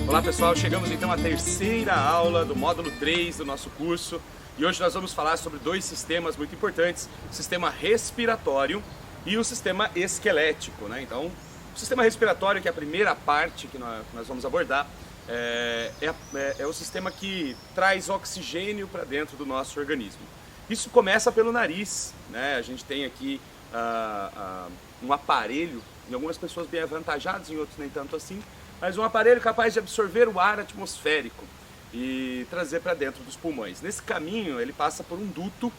Olá pessoal, chegamos então à terceira aula do módulo 3 do nosso curso e hoje nós vamos falar sobre dois sistemas muito importantes, o sistema respiratório e o sistema esquelético, né? Então, o sistema respiratório, que é a primeira parte que nós vamos abordar, é o sistema que traz oxigênio para dentro do nosso organismo. Isso começa pelo nariz, né? A gente tem aqui um aparelho, em algumas pessoas bem avantajadas, em outros nem tanto assim, mas um aparelho capaz de absorver o ar atmosférico e trazer para dentro dos pulmões. Nesse caminho, ele passa por um duto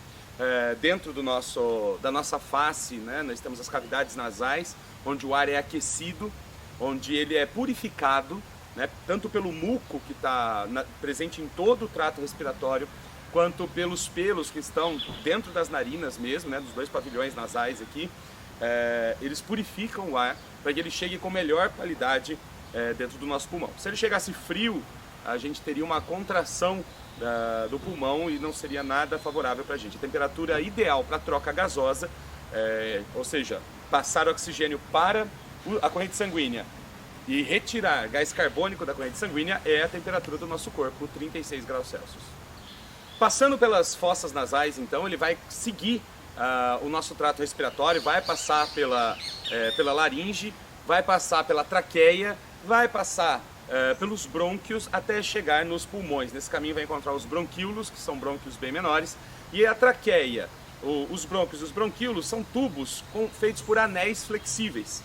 dentro da nossa face, né? Nós temos as cavidades nasais, onde o ar é aquecido, onde ele é purificado, né? Tanto pelo muco que está presente em todo o trato respiratório, quanto pelos pelos que estão dentro das narinas mesmo, né? Dos dois pavilhões nasais aqui. Eles purificam o ar para que ele chegue com melhor qualidade dentro do nosso pulmão. Se ele chegasse frio, a gente teria uma contração do pulmão e não seria nada favorável para a gente. A temperatura ideal para a troca gasosa, ou seja, passar oxigênio para a corrente sanguínea e retirar gás carbônico da corrente sanguínea, é a temperatura do nosso corpo, 36 graus Celsius. Passando pelas fossas nasais, então, ele vai seguir o nosso trato respiratório, vai passar pela laringe, vai passar pela traqueia, vai passar pelos brônquios até chegar nos pulmões. Nesse caminho vai encontrar os bronquíolos, que são brônquios bem menores, e a traqueia. Os brônquios e os bronquíolos são tubos feitos por anéis flexíveis.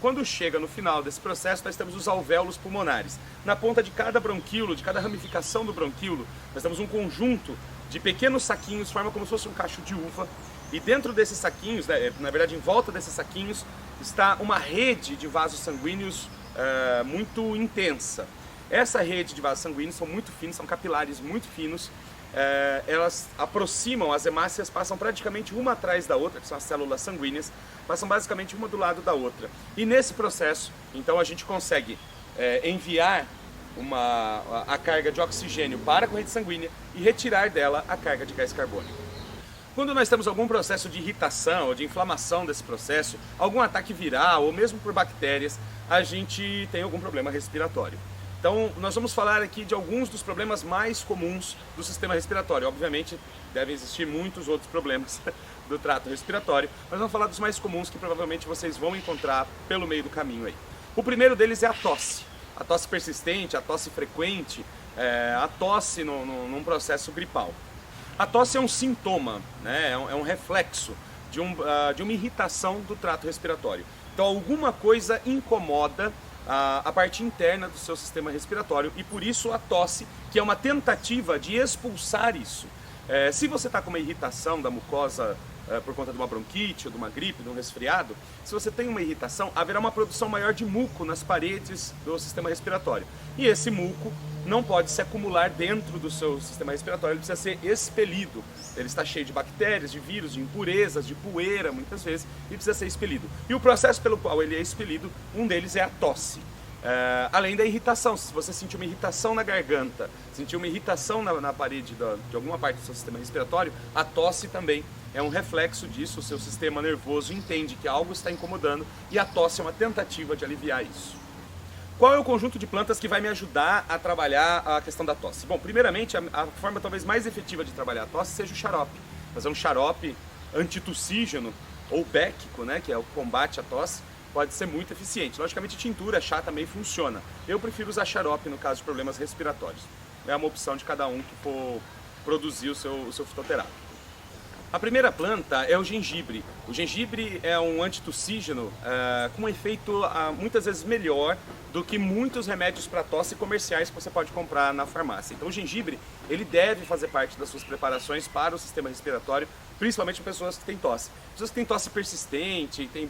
Quando chega no final desse processo, nós temos os alvéolos pulmonares. Na ponta de cada bronquíolo, de cada ramificação do bronquíolo, nós temos um conjunto de pequenos saquinhos, forma como se fosse um cacho de uva. E dentro desses saquinhos, na verdade em volta desses saquinhos, está uma rede de vasos sanguíneos muito intensa. Essa rede de vasos sanguíneos são muito finos, são capilares muito finos. Elas aproximam, as hemácias passam praticamente uma atrás da outra, que são as células sanguíneas, passam basicamente uma do lado da outra. E nesse processo, então, a gente consegue enviar a carga de oxigênio para a corrente sanguínea e retirar dela a carga de gás carbônico. Quando nós temos algum processo de irritação ou de inflamação desse processo, algum ataque viral ou mesmo por bactérias, a gente tem algum problema respiratório. Então, nós vamos falar aqui de alguns dos problemas mais comuns do sistema respiratório. Obviamente, devem existir muitos outros problemas do trato respiratório, mas vamos falar dos mais comuns que provavelmente vocês vão encontrar pelo meio do caminho aí. O primeiro deles é a tosse persistente, a tosse frequente, a tosse num processo gripal. A tosse é um sintoma, né? É um reflexo de uma irritação do trato respiratório. Então, alguma coisa incomoda a parte interna do seu sistema respiratório e por isso a tosse, que é uma tentativa de expulsar isso. Se você está com uma irritação da mucosa por conta de uma bronquite, ou de uma gripe, de um resfriado, se você tem uma irritação, haverá uma produção maior de muco nas paredes do sistema respiratório. E esse muco não pode se acumular dentro do seu sistema respiratório, ele precisa ser expelido. Ele está cheio de bactérias, de vírus, de impurezas, de poeira, muitas vezes, e precisa ser expelido. E o processo pelo qual ele é expelido, um deles é a tosse. Além da irritação, se você sentir uma irritação na garganta, sentir uma irritação na parede de alguma parte do seu sistema respiratório, a tosse também é um reflexo disso. O seu sistema nervoso entende que algo está incomodando e a tosse é uma tentativa de aliviar isso. Qual é o conjunto de plantas que vai me ajudar a trabalhar a questão da tosse? Bom, primeiramente, a forma talvez mais efetiva de trabalhar a tosse seja o xarope. Fazer um xarope antitussígeno ou béquico, né, que é o combate à tosse, pode ser muito eficiente. Logicamente, tintura, chá também funciona. Eu prefiro usar xarope no caso de problemas respiratórios. É uma opção de cada um que for produzir o seu fitoterápico. A primeira planta é o gengibre. O gengibre é um antitussígeno com um efeito muitas vezes melhor do que muitos remédios para tosse comerciais que você pode comprar na farmácia. Então o gengibre, ele deve fazer parte das suas preparações para o sistema respiratório, principalmente para pessoas que têm tosse. Pessoas que têm tosse persistente, têm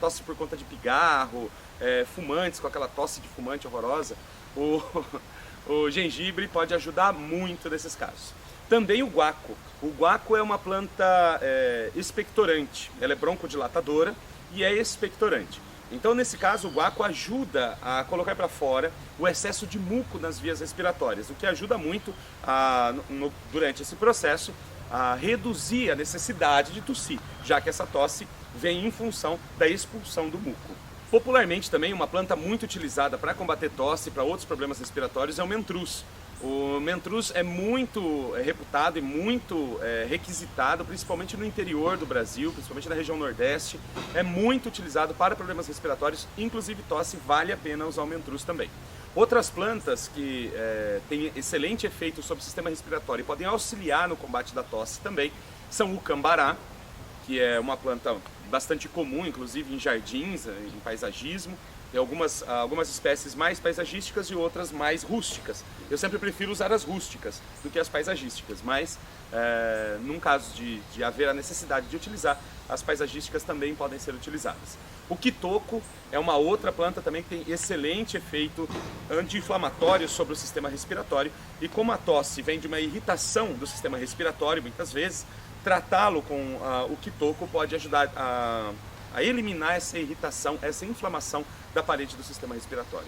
tosse por conta de pigarro, fumantes com aquela tosse de fumante horrorosa, o gengibre pode ajudar muito nesses casos. Também o guaco. O guaco é uma planta expectorante, ela é broncodilatadora e é expectorante. Então, nesse caso, o guaco ajuda a colocar para fora o excesso de muco nas vias respiratórias, o que ajuda muito durante esse processo a reduzir a necessidade de tossir, já que essa tosse vem em função da expulsão do muco. Popularmente também, uma planta muito utilizada para combater tosse e para outros problemas respiratórios é o mentruz. O mentruz é muito reputado e muito requisitado, principalmente no interior do Brasil, principalmente na região Nordeste. É muito utilizado para problemas respiratórios, inclusive tosse, vale a pena usar o mentruz também. Outras plantas que têm excelente efeito sobre o sistema respiratório e podem auxiliar no combate da tosse também são o cambará, que é uma planta bastante comum, inclusive em jardins, em paisagismo. Tem algumas espécies mais paisagísticas e outras mais rústicas. Eu sempre prefiro usar as rústicas do que as paisagísticas, mas num caso de haver a necessidade de utilizar, as paisagísticas também podem ser utilizadas. O quitoco é uma outra planta também que tem excelente efeito anti-inflamatório sobre o sistema respiratório, e como a tosse vem de uma irritação do sistema respiratório, muitas vezes, tratá-lo com o quitoco pode ajudar a eliminar essa irritação, essa inflamação da parede do sistema respiratório.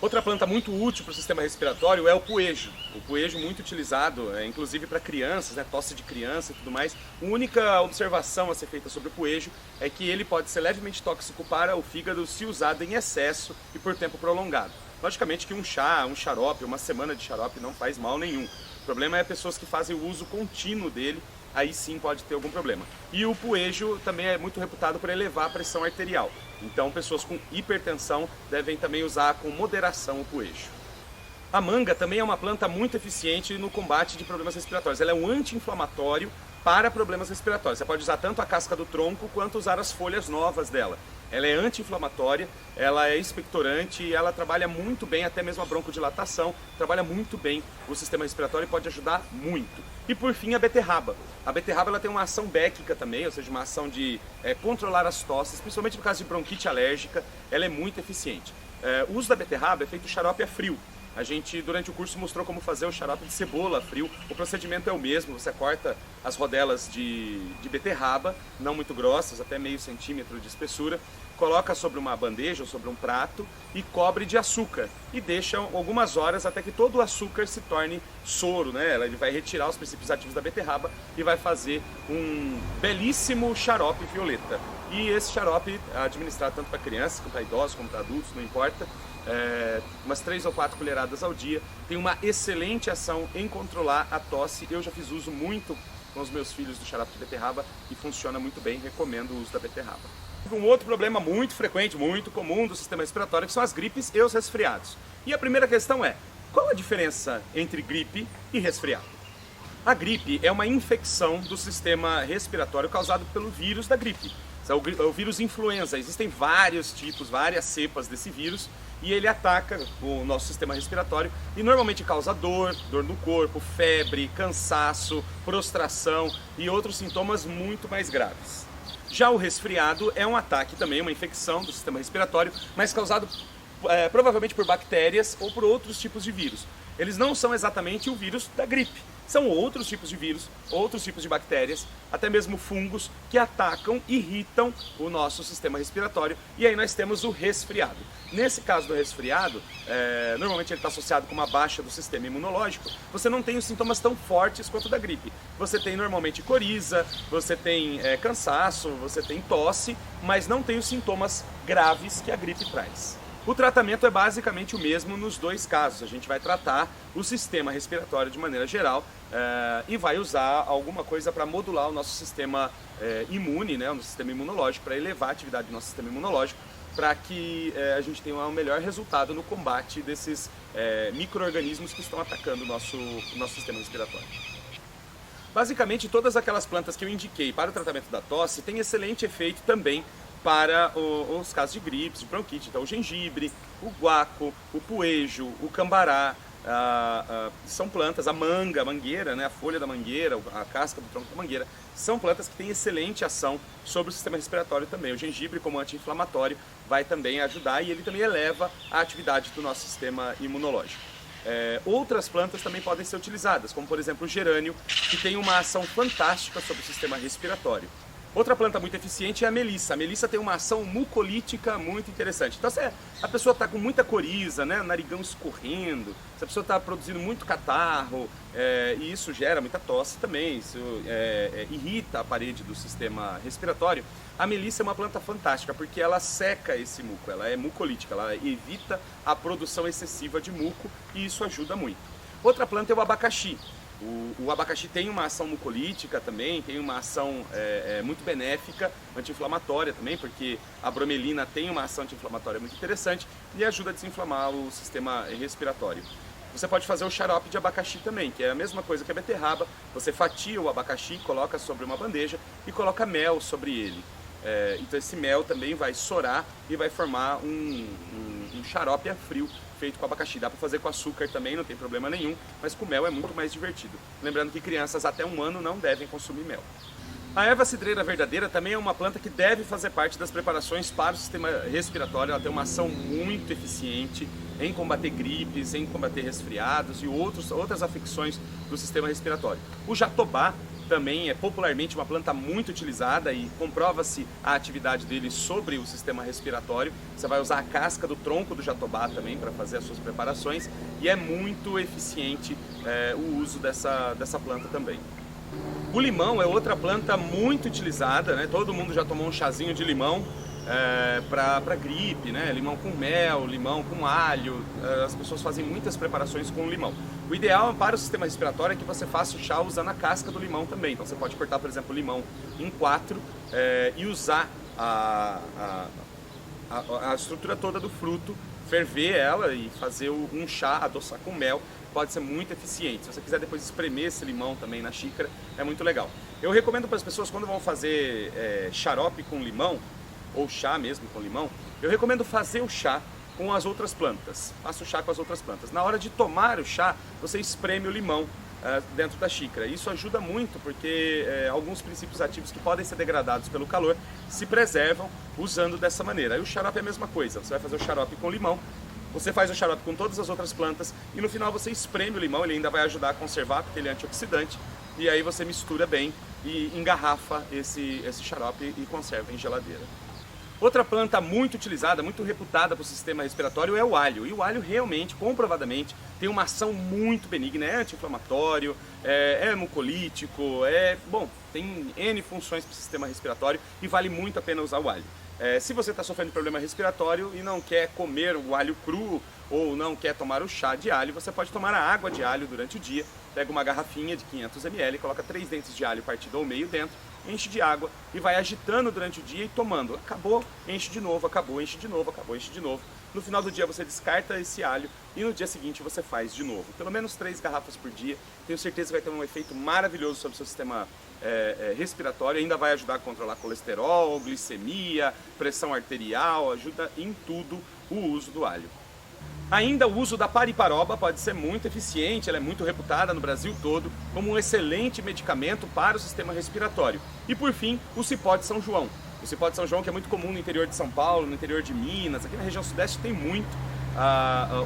Outra planta muito útil para o sistema respiratório é o poejo. O poejo muito utilizado, inclusive para crianças, né, tosse de criança e tudo mais. A única observação a ser feita sobre o poejo é que ele pode ser levemente tóxico para o fígado se usado em excesso e por tempo prolongado. Logicamente que um chá, um xarope, uma semana de xarope não faz mal nenhum. O problema é pessoas que fazem o uso contínuo dele, aí sim pode ter algum problema. E o poejo também é muito reputado por elevar a pressão arterial. Então pessoas com hipertensão devem também usar com moderação o poejo. A manga também é uma planta muito eficiente no combate de problemas respiratórios. Ela é um anti-inflamatório para problemas respiratórios. Você pode usar tanto a casca do tronco quanto usar as folhas novas dela. Ela é anti-inflamatória, ela é expectorante e ela trabalha muito bem, até mesmo a broncodilatação, trabalha muito bem o sistema respiratório e pode ajudar muito. E por fim a beterraba. A beterraba ela tem uma ação béquica também, ou seja, uma ação de controlar as tosses, principalmente no caso de bronquite alérgica, ela é muito eficiente. O uso da beterraba é feito xarope a frio. A gente, durante o curso, mostrou como fazer o xarope de cebola a frio. O procedimento é o mesmo, você corta as rodelas de beterraba, não muito grossas, até meio centímetro de espessura, coloca sobre uma bandeja ou sobre um prato e cobre de açúcar. E deixa algumas horas até que todo o açúcar se torne soro, né? Ele vai retirar os princípios ativos da beterraba e vai fazer um belíssimo xarope violeta. E esse xarope é administrado tanto para crianças, como para idosos, como para adultos, não importa. Umas 3 ou 4 colheradas ao dia, tem uma excelente ação em controlar a tosse. Eu já fiz uso muito com os meus filhos do xarope de beterraba e funciona muito bem, recomendo o uso da beterraba. Um outro problema muito frequente, muito comum do sistema respiratório, que são as gripes e os resfriados. E a primeira questão é, qual a diferença entre gripe e resfriado? A gripe é uma infecção do sistema respiratório causado pelo vírus da gripe. É o vírus influenza. Existem vários tipos, várias cepas desse vírus, e ele ataca o nosso sistema respiratório e normalmente causa dor no corpo, febre, cansaço, prostração e outros sintomas muito mais graves. Já o resfriado é um ataque também, uma infecção do sistema respiratório, mas causado provavelmente por bactérias ou por outros tipos de vírus. Eles não são exatamente o vírus da gripe. São outros tipos de vírus, outros tipos de bactérias, até mesmo fungos que atacam, irritam o nosso sistema respiratório, e aí nós temos o resfriado. Nesse caso do resfriado, normalmente ele está associado com uma baixa do sistema imunológico. Você não tem os sintomas tão fortes quanto o da gripe. Você tem normalmente coriza, você tem cansaço, você tem tosse, mas não tem os sintomas graves que a gripe traz. O tratamento é basicamente o mesmo nos dois casos. A gente vai tratar o sistema respiratório de maneira geral e vai usar alguma coisa para modular o nosso sistema imune, né, o nosso sistema imunológico, para elevar a atividade do nosso sistema imunológico, para que a gente tenha um melhor resultado no combate desses micro-organismos que estão atacando o nosso sistema respiratório. Basicamente, todas aquelas plantas que eu indiquei para o tratamento da tosse têm excelente efeito também para os casos de gripes, de bronquite. Então o gengibre, o guaco, o poejo, o cambará, são plantas, a manga, a mangueira, né, a folha da mangueira, a casca do tronco da mangueira, são plantas que têm excelente ação sobre o sistema respiratório também. O gengibre, como anti-inflamatório, vai também ajudar e ele também eleva a atividade do nosso sistema imunológico. Outras plantas também podem ser utilizadas, como por exemplo o gerânio, que tem uma ação fantástica sobre o sistema respiratório. Outra planta muito eficiente é a melissa. A melissa tem uma ação mucolítica muito interessante. Então, se a pessoa está com muita coriza, né, narigão escorrendo, se a pessoa está produzindo muito catarro, e isso gera muita tosse também, isso irrita a parede do sistema respiratório, a melissa é uma planta fantástica porque ela seca esse muco, ela é mucolítica, ela evita a produção excessiva de muco e isso ajuda muito. Outra planta é o abacaxi. O abacaxi tem uma ação mucolítica também, tem uma ação muito benéfica, anti-inflamatória também, porque a bromelina tem uma ação anti-inflamatória muito interessante e ajuda a desinflamar o sistema respiratório. Você pode fazer o xarope de abacaxi também, que é a mesma coisa que a beterraba. Você fatia o abacaxi, coloca sobre uma bandeja e coloca mel sobre ele. Então esse mel também vai sorar e vai formar um xarope a frio feito com abacaxi. Dá para fazer com açúcar também, não tem problema nenhum, mas com mel é muito mais divertido. Lembrando que crianças até 1 ano não devem consumir mel. A erva cidreira verdadeira também é uma planta que deve fazer parte das preparações para o sistema respiratório. Ela tem uma ação muito eficiente em combater gripes, em combater resfriados e outras afecções do sistema respiratório. O jatobá também é popularmente uma planta muito utilizada e comprova-se a atividade dele sobre o sistema respiratório. Você vai usar a casca do tronco do jatobá também para fazer as suas preparações e é muito eficiente o uso dessa planta também. O limão é outra planta muito utilizada, né? Todo mundo já tomou um chazinho de limão para gripe, né? Limão com mel, limão com alho, as pessoas fazem muitas preparações com limão. O ideal para o sistema respiratório é que você faça o chá usando a casca do limão também. Então você pode cortar, por exemplo, o limão em 4 e usar a estrutura toda do fruto, ferver ela e fazer um chá, adoçar com mel. Pode ser muito eficiente. Se você quiser depois espremer esse limão também na xícara, é muito legal. Eu recomendo para as pessoas, quando vão fazer xarope com limão, ou chá mesmo com limão, eu recomendo fazer o chá com as outras plantas. Faça o chá com as outras plantas. Na hora de tomar o chá, você espreme o limão dentro da xícara. Isso ajuda muito porque alguns princípios ativos que podem ser degradados pelo calor se preservam usando dessa maneira. Aí o xarope é a mesma coisa. Você vai fazer o xarope com limão, você faz o xarope com todas as outras plantas e no final você espreme o limão, ele ainda vai ajudar a conservar porque ele é antioxidante, e aí você mistura bem e engarrafa esse xarope e conserva em geladeira. Outra planta muito utilizada, muito reputada para o sistema respiratório é o alho. E o alho realmente, comprovadamente, tem uma ação muito benigna, é anti-inflamatório, é mucolítico, tem N funções para o sistema respiratório e vale muito a pena usar o alho. Se você está sofrendo de problema respiratório e não quer comer o alho cru ou não quer tomar o chá de alho, você pode tomar a água de alho durante o dia. Pega uma garrafinha de 500 ml, coloca 3 dentes de alho partido ao meio dentro, enche de água e vai agitando durante o dia e tomando. Acabou, enche de novo, acabou, enche de novo, acabou, enche de novo. No final do dia você descarta esse alho e no dia seguinte você faz de novo. Pelo menos 3 garrafas por dia. Tenho certeza que vai ter um efeito maravilhoso sobre o seu sistema respiratório. Ainda vai ajudar a controlar colesterol, glicemia, pressão arterial, ajuda em tudo o uso do alho. Ainda o uso da pariparoba pode ser muito eficiente, ela é muito reputada no Brasil todo como um excelente medicamento para o sistema respiratório. E por fim, o cipó de São João. O cipó de São João, que é muito comum no interior de São Paulo, no interior de Minas, aqui na região sudeste tem muito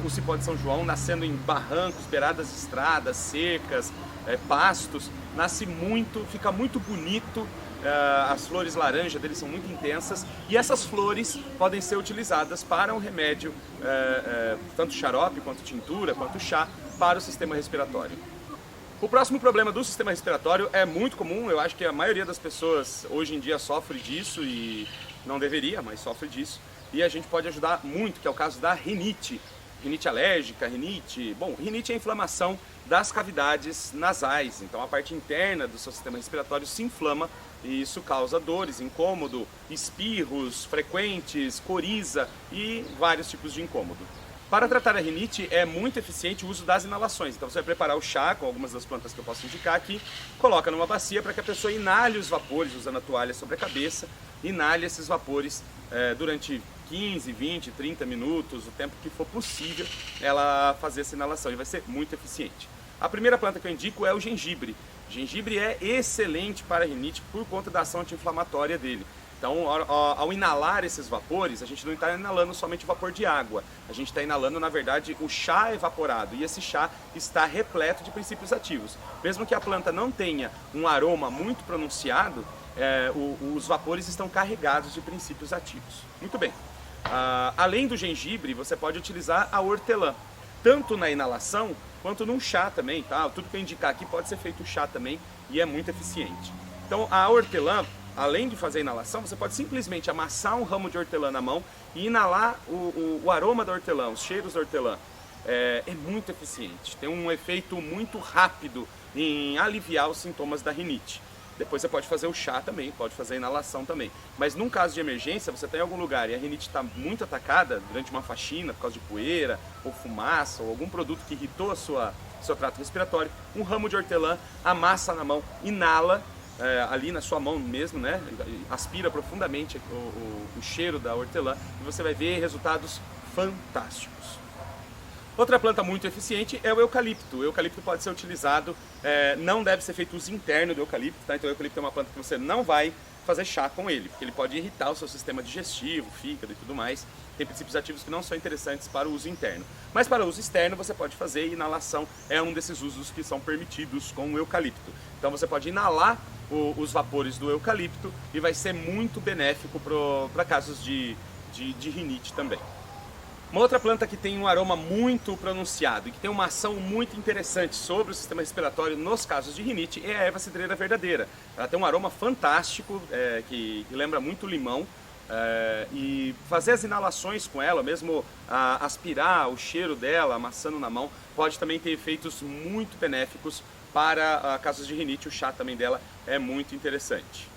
o cipó de São João, nascendo em barrancos, beiradas de estradas, cercas, pastos. Nasce muito, fica muito bonito. As flores laranja deles são muito intensas e essas flores podem ser utilizadas para um remédio, tanto xarope, quanto tintura, quanto chá, para o sistema respiratório. O próximo problema do sistema respiratório é muito comum, eu acho que a maioria das pessoas hoje em dia sofre disso e não deveria, mas sofre disso. E a gente pode ajudar muito, que é o caso da rinite. Rinite alérgica, rinite... Bom, rinite é a inflamação das cavidades nasais, então a parte interna do seu sistema respiratório se inflama e isso causa dores, incômodo, espirros frequentes, coriza e vários tipos de incômodo. Para tratar a rinite é muito eficiente o uso das inalações, então você vai preparar o chá com algumas das plantas que eu posso indicar aqui, coloca numa bacia para que a pessoa inale os vapores usando a toalha sobre a cabeça, inale esses vapores durante 15, 20, 30 minutos, o tempo que for possível ela fazer essa inalação e vai ser muito eficiente. A primeira planta que eu indico é o gengibre. O gengibre é excelente para a rinite por conta da ação anti-inflamatória dele. Então, ao inalar esses vapores, a gente não está inalando somente vapor de água, a gente está inalando, na verdade, o chá evaporado, e esse chá está repleto de princípios ativos. Mesmo que a planta não tenha um aroma muito pronunciado, os vapores estão carregados de princípios ativos. Muito bem. Além do gengibre, você pode utilizar a hortelã, tanto na inalação quanto num chá também, tá? Tudo que eu indicar aqui pode ser feito chá também e é muito eficiente. Então a hortelã, além de fazer a inalação, você pode simplesmente amassar um ramo de hortelã na mão e inalar o aroma da hortelã, os cheiros da hortelã. É muito eficiente, tem um efeito muito rápido em aliviar os sintomas da rinite. Depois você pode fazer o chá também, pode fazer a inalação também. Mas num caso de emergência, você está em algum lugar e a rinite está muito atacada durante uma faxina por causa de poeira ou fumaça ou algum produto que irritou seu trato respiratório, um ramo de hortelã, amassa na mão, inala ali na sua mão mesmo, né? Aspira profundamente o cheiro da hortelã e você vai ver resultados fantásticos. Outra planta muito eficiente é o eucalipto. O eucalipto pode ser utilizado, não deve ser feito uso interno do eucalipto, tá? Então o eucalipto é uma planta que você não vai fazer chá com ele, porque ele pode irritar o seu sistema digestivo, fígado e tudo mais. Tem princípios ativos que não são interessantes para o uso interno. Mas para o uso externo você pode fazer, e inalação é um desses usos que são permitidos com o eucalipto. Então você pode inalar os vapores do eucalipto e vai ser muito benéfico para casos de rinite também. Uma outra planta que tem um aroma muito pronunciado e que tem uma ação muito interessante sobre o sistema respiratório nos casos de rinite é a erva cidreira verdadeira. Ela tem um aroma fantástico, que lembra muito limão, e fazer as inalações com ela, mesmo aspirar o cheiro dela, amassando na mão, pode também ter efeitos muito benéficos para casos de rinite. O chá também dela é muito interessante.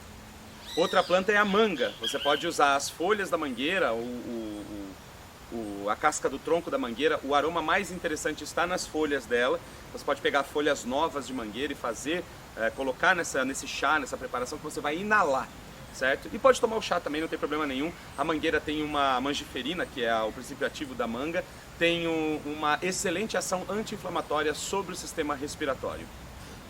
Outra planta é a manga. Você pode usar as folhas da mangueira, a casca do tronco da mangueira. O aroma mais interessante está nas folhas dela. Você pode pegar folhas novas de mangueira e colocar nesse chá, nessa preparação que você vai inalar, certo? E pode tomar o chá também, não tem problema nenhum. A mangueira tem uma mangiferina, que é o princípio ativo da manga, tem uma excelente ação anti-inflamatória sobre o sistema respiratório.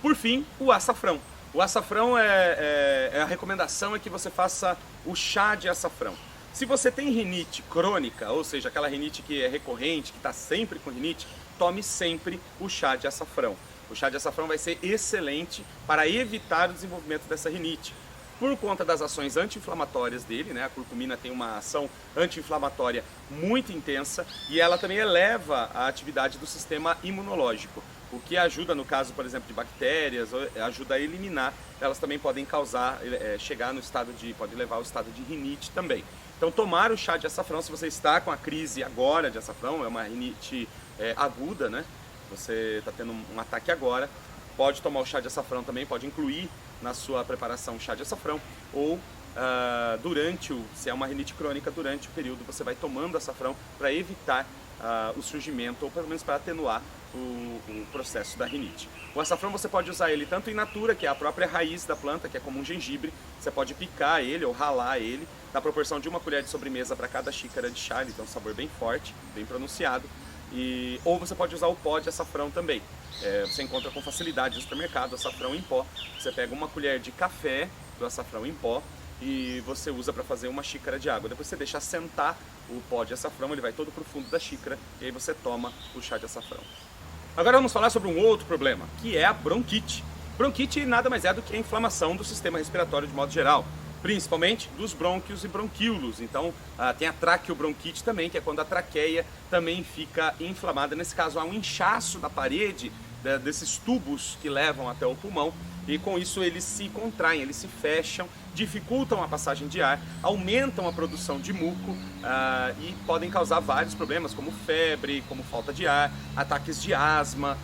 Por fim, o açafrão. O açafrão, a recomendação é que você faça o chá de açafrão. Se você tem rinite crônica, ou seja, aquela rinite que é recorrente, que está sempre com rinite, tome sempre o chá de açafrão. O chá de açafrão vai ser excelente para evitar o desenvolvimento dessa rinite. Por conta das ações anti-inflamatórias dele, né? A curcumina tem uma ação anti-inflamatória muito intensa e ela também eleva a atividade do sistema imunológico, o que ajuda, no caso, por exemplo, de bactérias, ajuda a eliminar. Elas também podem causar, pode levar ao estado de rinite também. Então tomar o chá de açafrão, se você está com a crise agora de açafrão, é uma rinite aguda, né? Você está tendo um ataque agora, pode tomar o chá de açafrão também, pode incluir na sua preparação chá de açafrão, ou se é uma rinite crônica, durante o período você vai tomando açafrão para evitar o surgimento, ou pelo menos para atenuar o processo da rinite. O açafrão você pode usar ele tanto in natura, que é a própria raiz da planta, que é como um gengibre. Você pode picar ele ou ralar ele, na proporção de 1 colher de sobremesa para cada xícara de chá. Ele tem um sabor bem forte, bem pronunciado. Ou você pode usar o pó de açafrão também. Você encontra com facilidade no supermercado açafrão em pó. Você pega 1 colher de café do açafrão em pó e você usa para fazer 1 xícara de água. Depois você deixa assentar o pó de açafrão, ele vai todo para o fundo da xícara e aí você toma o chá de açafrão. Agora vamos falar sobre um outro problema, que é a bronquite. Bronquite nada mais é do que a inflamação do sistema respiratório de modo geral, principalmente dos brônquios e bronquíolos. Então tem a traqueobronquite também, que é quando a traqueia também fica inflamada. Nesse caso há um inchaço na parede desses tubos que levam até o pulmão, e com isso eles se contraem, eles se fecham, dificultam a passagem de ar, aumentam a produção de muco e podem causar vários problemas, como febre, como falta de ar, ataques de asma.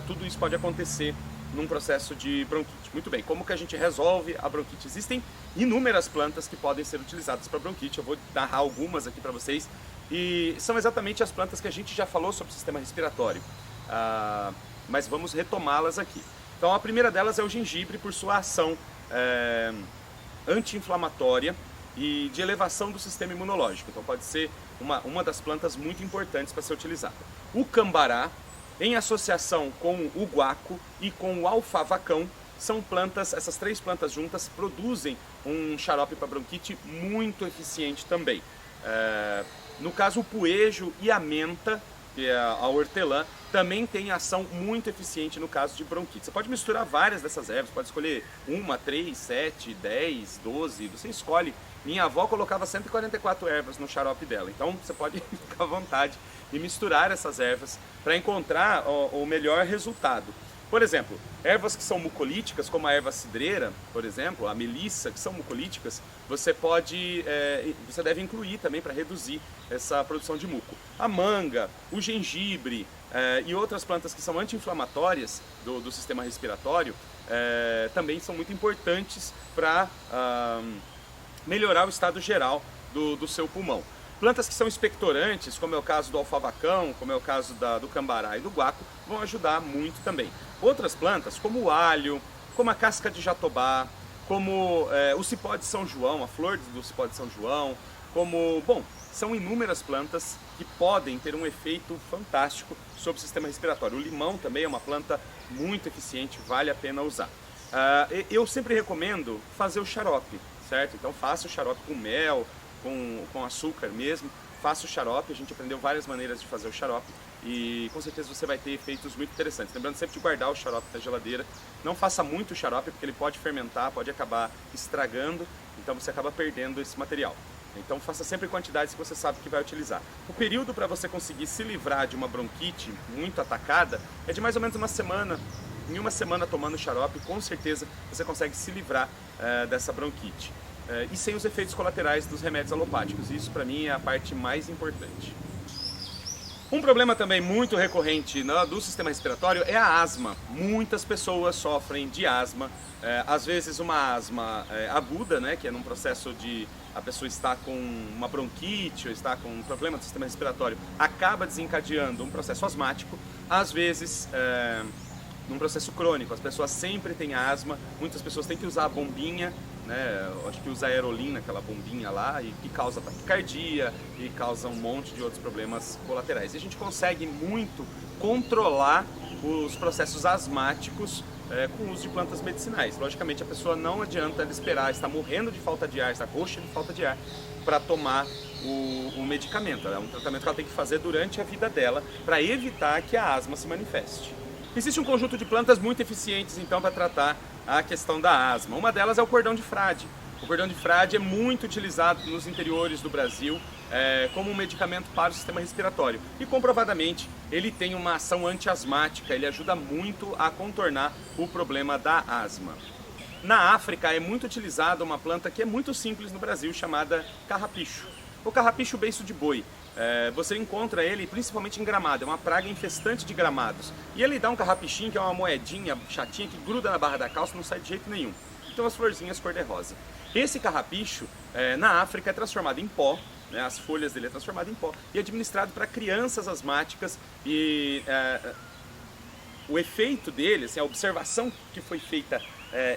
Tudo isso pode acontecer num processo de bronquite. Muito bem, como que a gente resolve a bronquite? Existem inúmeras plantas que podem ser utilizadas para bronquite. Eu vou narrar algumas aqui para vocês, e são exatamente as plantas que a gente já falou sobre o sistema respiratório, mas vamos retomá-las aqui. Então a primeira delas é o gengibre, por sua ação anti-inflamatória e de elevação do sistema imunológico. Então pode ser uma das plantas muito importantes para ser utilizada. O cambará, em associação com o guaco e com o alfavacão, são plantas, essas 3 plantas juntas produzem um xarope para bronquite muito eficiente também. No caso, o poejo e a menta que é a hortelã, também tem ação muito eficiente no caso de bronquite. Você pode misturar várias dessas ervas, pode escolher 1, 3, 7, 10, 12, você escolhe. Minha avó colocava 144 ervas no xarope dela, então você pode ficar à vontade de misturar essas ervas para encontrar o melhor resultado. Por exemplo, ervas que são mucolíticas, como a erva cidreira, por exemplo, a melissa, que são mucolíticas, você deve incluir também para reduzir essa produção de muco. A manga, o gengibre e outras plantas que são anti-inflamatórias do sistema respiratório também são muito importantes para melhorar o estado geral do seu pulmão. Plantas que são expectorantes, como é o caso do alfavacão, como é o caso do cambará e do guaco, vão ajudar muito também. Outras plantas, como o alho, como a casca de jatobá, como o cipó de São João, a flor do cipó de São João, são inúmeras plantas que podem ter um efeito fantástico sobre o sistema respiratório. O limão também é uma planta muito eficiente, vale a pena usar. Eu sempre recomendo fazer o xarope, certo? Então faça o xarope com mel, com açúcar mesmo, faça o xarope, a gente aprendeu várias maneiras de fazer o xarope e com certeza você vai ter efeitos muito interessantes. Lembrando sempre de guardar o xarope na geladeira, não faça muito xarope porque ele pode fermentar, pode acabar estragando, então você acaba perdendo esse material. Então faça sempre quantidades que você sabe que vai utilizar. O período para você conseguir se livrar de uma bronquite muito atacada é de mais ou menos uma semana. Em uma semana tomando xarope, com certeza você consegue se livrar dessa bronquite. E sem os efeitos colaterais dos remédios alopáticos. Isso para mim é a parte mais importante. Um problema também muito recorrente do sistema respiratório é a asma. Muitas pessoas sofrem de asma, às vezes uma asma aguda, né, que é num processo de a pessoa está com uma bronquite ou está com um problema do sistema respiratório, acaba desencadeando um processo asmático, às vezes num processo crônico, as pessoas sempre têm asma, muitas pessoas têm que usar a bombinha, né? Acho que usa aerolina, aquela bombinha lá, e que causa taquicardia e causa um monte de outros problemas colaterais. E a gente consegue muito controlar os processos asmáticos com o uso de plantas medicinais. Logicamente, a pessoa não adianta ela esperar, está morrendo de falta de ar, está roxa de falta de ar, para tomar o medicamento. É um tratamento que ela tem que fazer durante a vida dela para evitar que a asma se manifeste. Existe um conjunto de plantas muito eficientes, então, para tratar a questão da asma. Uma delas é o cordão de frade. O cordão de frade é muito utilizado nos interiores do Brasil como um medicamento para o sistema respiratório. E, comprovadamente, ele tem uma ação antiasmática, ele ajuda muito a contornar o problema da asma. Na África é muito utilizada uma planta que é muito simples no Brasil, chamada carrapicho. O carrapicho beiço de boi. Você encontra ele principalmente em gramado, é uma praga infestante de gramados. E ele dá um carrapichinho, que é uma moedinha chatinha que gruda na barra da calça e não sai de jeito nenhum. Então as florzinhas cor-de-rosa. Esse carrapicho, na África, é transformado em pó, né, as folhas dele é transformado em pó e é administrado para crianças asmáticas e o efeito dele, assim, a observação que foi feita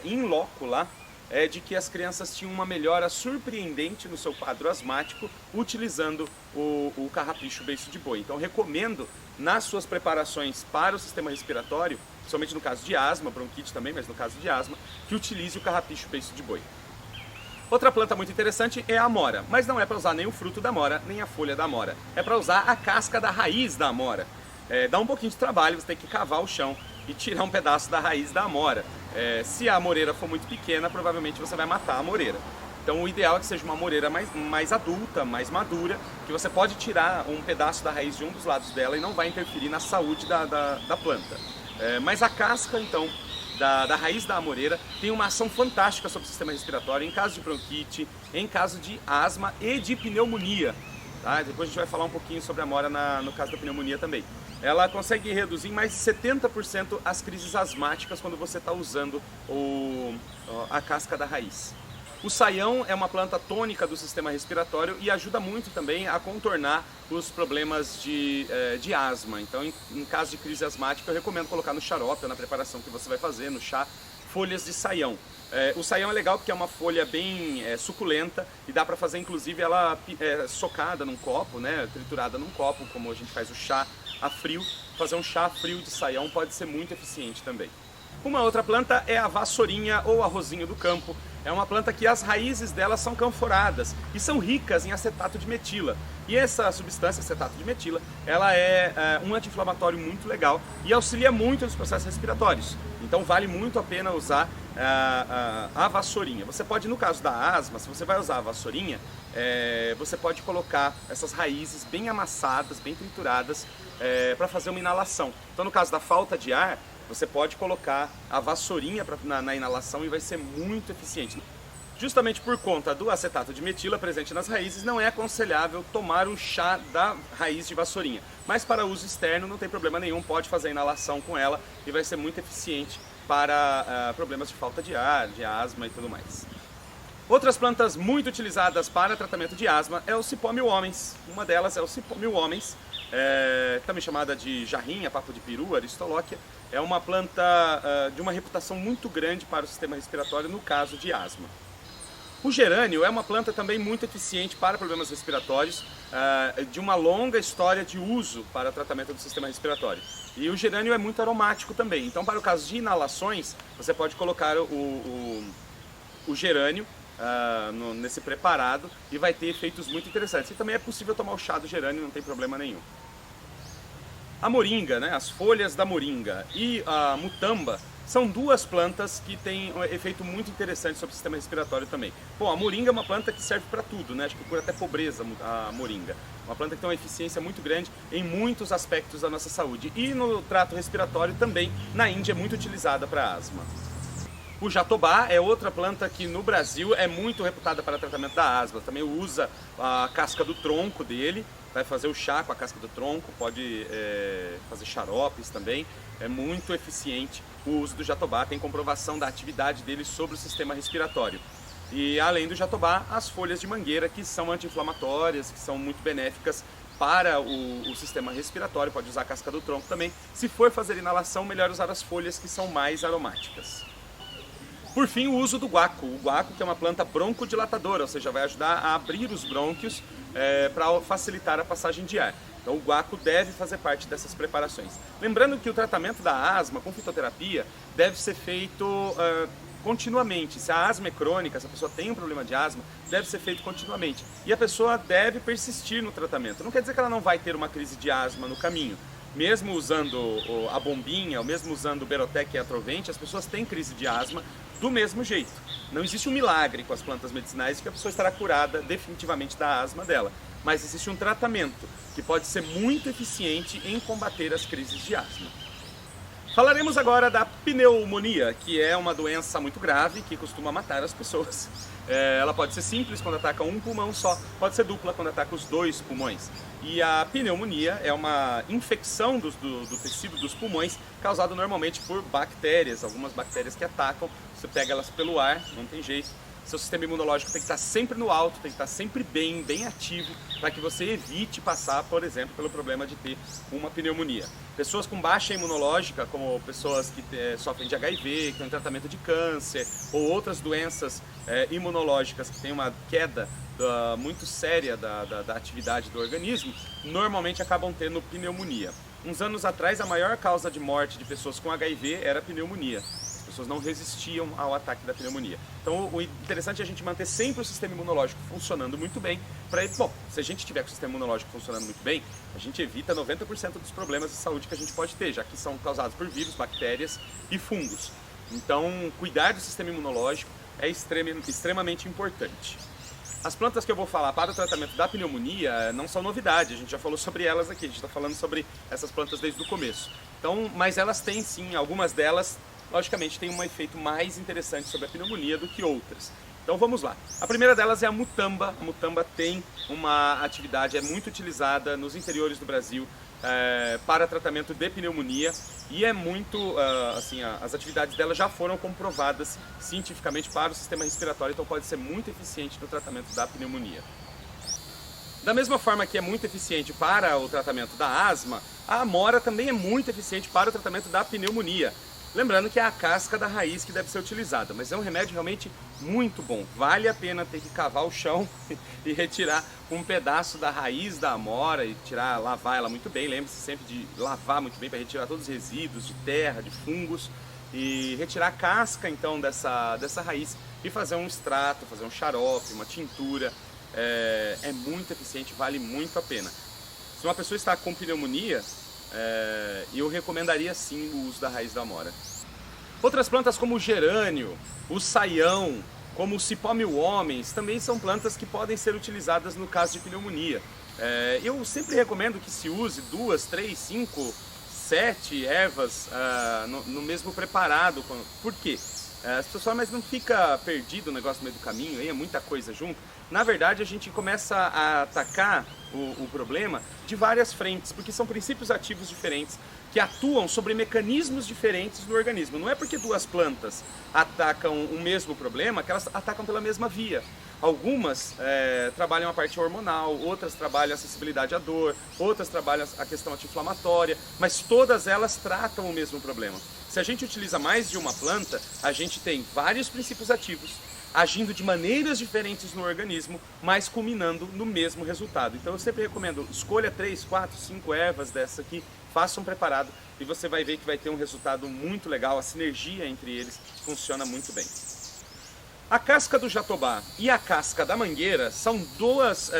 in loco lá, é de que as crianças tinham uma melhora surpreendente no seu quadro asmático utilizando o carrapicho beiço de boi. Então recomendo nas suas preparações para o sistema respiratório, somente no caso de asma, bronquite também, mas no caso de asma, que utilize o carrapicho beiço de boi. Outra planta muito interessante é a amora, mas não é para usar nem o fruto da amora, nem a folha da amora. É para usar a casca da raiz da amora. Dá um pouquinho de trabalho, você tem que cavar o chão e tirar um pedaço da raiz da amora. Se a amoreira for muito pequena, provavelmente você vai matar a amoreira. Então o ideal é que seja uma amoreira mais adulta, mais madura, que você pode tirar um pedaço da raiz de um dos lados dela e não vai interferir na saúde da planta. Mas a casca, então, da raiz da amoreira tem uma ação fantástica sobre o sistema respiratório em caso de bronquite, em caso de asma e de pneumonia. Tá? Depois a gente vai falar um pouquinho sobre a amora no caso da pneumonia também. Ela consegue reduzir em mais de 70% as crises asmáticas quando você está usando a casca da raiz. O saião é uma planta tônica do sistema respiratório e ajuda muito também a contornar os problemas de asma. Então, em caso de crise asmática, eu recomendo colocar no xarope, na preparação que você vai fazer, no chá, folhas de saião. O saião é legal porque é uma folha bem suculenta e dá para fazer inclusive ela socada num copo, né, triturada num copo, como a gente faz o chá a frio. Fazer um chá frio de saião pode ser muito eficiente também. Uma outra planta é a vassourinha ou arrozinho do campo. É uma planta que as raízes dela são canforadas e são ricas em acetato de metila. E essa substância, acetato de metila, ela é um anti-inflamatório muito legal e auxilia muito nos processos respiratórios. Então vale muito a pena usar a vassourinha. Você pode, no caso da asma, se você vai usar a vassourinha, você pode colocar essas raízes bem amassadas, bem trituradas, para fazer uma inalação. Então no caso da falta de ar, você pode colocar a vassourinha na inalação e vai ser muito eficiente. Justamente por conta do acetato de metila presente nas raízes, não é aconselhável tomar um chá da raiz de vassourinha. Mas para uso externo não tem problema nenhum, pode fazer a inalação com ela e vai ser muito eficiente para problemas de falta de ar, de asma e tudo mais. Outras plantas muito utilizadas para tratamento de asma é o cipó mil-homens. Uma delas é o cipó mil-homens, também chamada de jarrinha, papo de peru, aristolóquia. É uma planta de uma reputação muito grande para o sistema respiratório no caso de asma. O gerânio é uma planta também muito eficiente para problemas respiratórios, de uma longa história de uso para tratamento do sistema respiratório. E o gerânio é muito aromático também, então para o caso de inalações, você pode colocar o gerânio nesse preparado e vai ter efeitos muito interessantes. E também é possível tomar o chá do gerânio, não tem problema nenhum. A moringa, né, as folhas da moringa e a mutamba são duas plantas que têm um efeito muito interessante sobre o sistema respiratório também. Bom, a moringa é uma planta que serve para tudo, né? Acho que cura até pobreza a moringa. Uma planta que tem uma eficiência muito grande em muitos aspectos da nossa saúde. E no trato respiratório também, na Índia, é muito utilizada para asma. O jatobá é outra planta que no Brasil é muito reputada para tratamento da asma. Também usa a casca do tronco dele, vai fazer o chá com a casca do tronco, pode fazer xaropes também. É muito eficiente o uso do jatobá, tem comprovação da atividade dele sobre o sistema respiratório. E além do jatobá, as folhas de mangueira, que são anti-inflamatórias, que são muito benéficas para o sistema respiratório, pode usar a casca do tronco também. Se for fazer inalação, melhor usar as folhas que são mais aromáticas. Por fim, o uso do guaco. O guaco, que é uma planta broncodilatadora, ou seja, vai ajudar a abrir os brônquios para facilitar a passagem de ar. Então o guaco deve fazer parte dessas preparações. Lembrando que o tratamento da asma com fitoterapia deve ser feito continuamente. Se a asma é crônica, se a pessoa tem um problema de asma, deve ser feito continuamente. E a pessoa deve persistir no tratamento. Não quer dizer que ela não vai ter uma crise de asma no caminho. Mesmo usando a bombinha, ou mesmo usando o Berotec e a Atrovente, as pessoas têm crise de asma do mesmo jeito. Não existe um milagre com as plantas medicinais de que a pessoa estará curada definitivamente da asma dela. Mas existe um tratamento que pode ser muito eficiente em combater as crises de asma. Falaremos agora da pneumonia, que é uma doença muito grave que costuma matar as pessoas. Ela pode ser simples quando ataca um pulmão só, pode ser dupla quando ataca os dois pulmões. E a pneumonia é uma infecção do tecido dos pulmões causada normalmente por bactérias, algumas bactérias que atacam, você pega elas pelo ar, não tem jeito. Seu sistema imunológico tem que estar sempre no alto, tem que estar sempre bem ativo, para que você evite passar, por exemplo, pelo problema de ter uma pneumonia. Pessoas com baixa imunológica, como pessoas que sofrem de HIV, que têm tratamento de câncer, ou outras doenças imunológicas que têm uma queda muito séria da atividade do organismo, normalmente acabam tendo pneumonia. Uns anos atrás, a maior causa de morte de pessoas com HIV era a pneumonia. As pessoas não resistiam ao ataque da pneumonia. Então o interessante é a gente manter sempre o sistema imunológico funcionando muito bem. Se a gente tiver com o sistema imunológico funcionando muito bem, a gente evita 90% dos problemas de saúde que a gente pode ter, já que são causados por vírus, bactérias e fungos. Então cuidar do sistema imunológico é extremamente importante. As plantas que eu vou falar para o tratamento da pneumonia não são novidade, a gente já falou sobre elas aqui, a gente está falando sobre essas plantas desde o começo. Então, mas elas têm sim, algumas delas, logicamente, têm um efeito mais interessante sobre a pneumonia do que outras. Então vamos lá. A primeira delas é a mutamba. A mutamba tem uma atividade, é muito utilizada nos interiores do Brasil para tratamento de pneumonia e é muito, as atividades dela já foram comprovadas cientificamente para o sistema respiratório, então pode ser muito eficiente no tratamento da pneumonia. Da mesma forma que é muito eficiente para o tratamento da asma, a amora também é muito eficiente para o tratamento da pneumonia. Lembrando que é a casca da raiz que deve ser utilizada, mas é um remédio realmente muito bom. Vale a pena ter que cavar o chão e retirar um pedaço da raiz da amora e lavar ela muito bem. Lembre-se sempre de lavar muito bem para retirar todos os resíduos de terra, de fungos. e retirar a casca então dessa raiz e fazer um extrato, fazer um xarope, uma tintura. É muito eficiente, vale muito a pena. Se uma pessoa está com pneumonia, eu recomendaria sim o uso da raiz da amora. Outras plantas como o gerânio, o saião, como o cipó mil homens, também são plantas que podem ser utilizadas no caso de pneumonia. Eu sempre recomendo que se use 2, 3, 5, 7 ervas no mesmo preparado. Por quê? As pessoas falam, mas não fica perdido o negócio no meio do caminho, aí é muita coisa junto. Na verdade, a gente começa a atacar o problema de várias frentes, porque são princípios ativos diferentes que atuam sobre mecanismos diferentes no organismo. Não é porque duas plantas atacam o mesmo problema que elas atacam pela mesma via. Algumas trabalham a parte hormonal, outras trabalham a sensibilidade à dor, outras trabalham a questão anti-inflamatória, mas todas elas tratam o mesmo problema. Se a gente utiliza mais de uma planta, a gente tem vários princípios ativos agindo de maneiras diferentes no organismo, mas culminando no mesmo resultado. Então eu sempre recomendo, escolha 3, 4, 5 ervas dessa aqui, faça um preparado e você vai ver que vai ter um resultado muito legal, a sinergia entre eles funciona muito bem. A casca do jatobá e a casca da mangueira são duas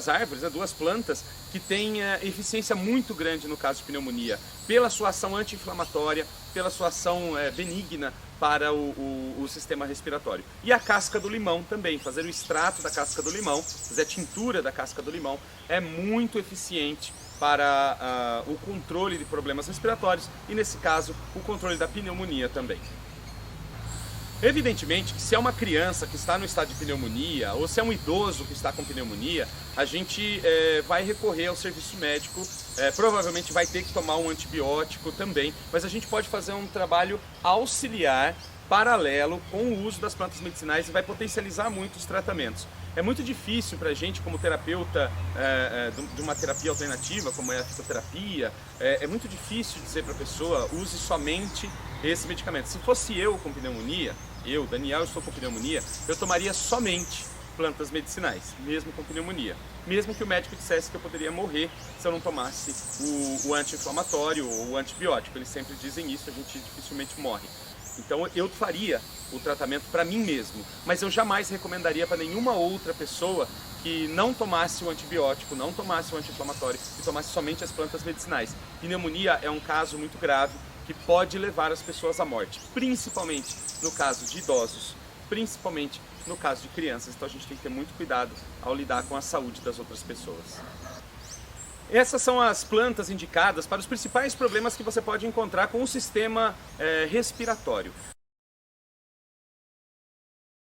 árvores, duas plantas que têm eficiência muito grande no caso de pneumonia, pela sua ação anti-inflamatória, pela sua ação benigna para o sistema respiratório. E a casca do limão também, fazer o extrato da casca do limão, fazer a tintura da casca do limão é muito eficiente para o controle de problemas respiratórios e, nesse caso, o controle da pneumonia também. Evidentemente que se é uma criança que está no estado de pneumonia ou se é um idoso que está com pneumonia, a gente vai recorrer ao serviço médico, provavelmente vai ter que tomar um antibiótico também, mas a gente pode fazer um trabalho auxiliar, paralelo com o uso das plantas medicinais e vai potencializar muito os tratamentos. É muito difícil para a gente, como terapeuta de uma terapia alternativa, como é a fitoterapia, é muito difícil dizer para a pessoa, use somente esse medicamento. Se fosse eu com pneumonia, eu, Daniel, estou com pneumonia, eu tomaria somente plantas medicinais, mesmo com pneumonia. Mesmo que o médico dissesse que eu poderia morrer se eu não tomasse o anti-inflamatório ou o antibiótico. Eles sempre dizem isso, a gente dificilmente morre. Então eu faria o tratamento para mim mesmo, mas eu jamais recomendaria para nenhuma outra pessoa que não tomasse o antibiótico, não tomasse o anti-inflamatório e tomasse somente as plantas medicinais. Pneumonia é um caso muito grave que pode levar as pessoas à morte, principalmente no caso de idosos, principalmente no caso de crianças. Então a gente tem que ter muito cuidado ao lidar com a saúde das outras pessoas. Essas são as plantas indicadas para os principais problemas que você pode encontrar com o sistema respiratório.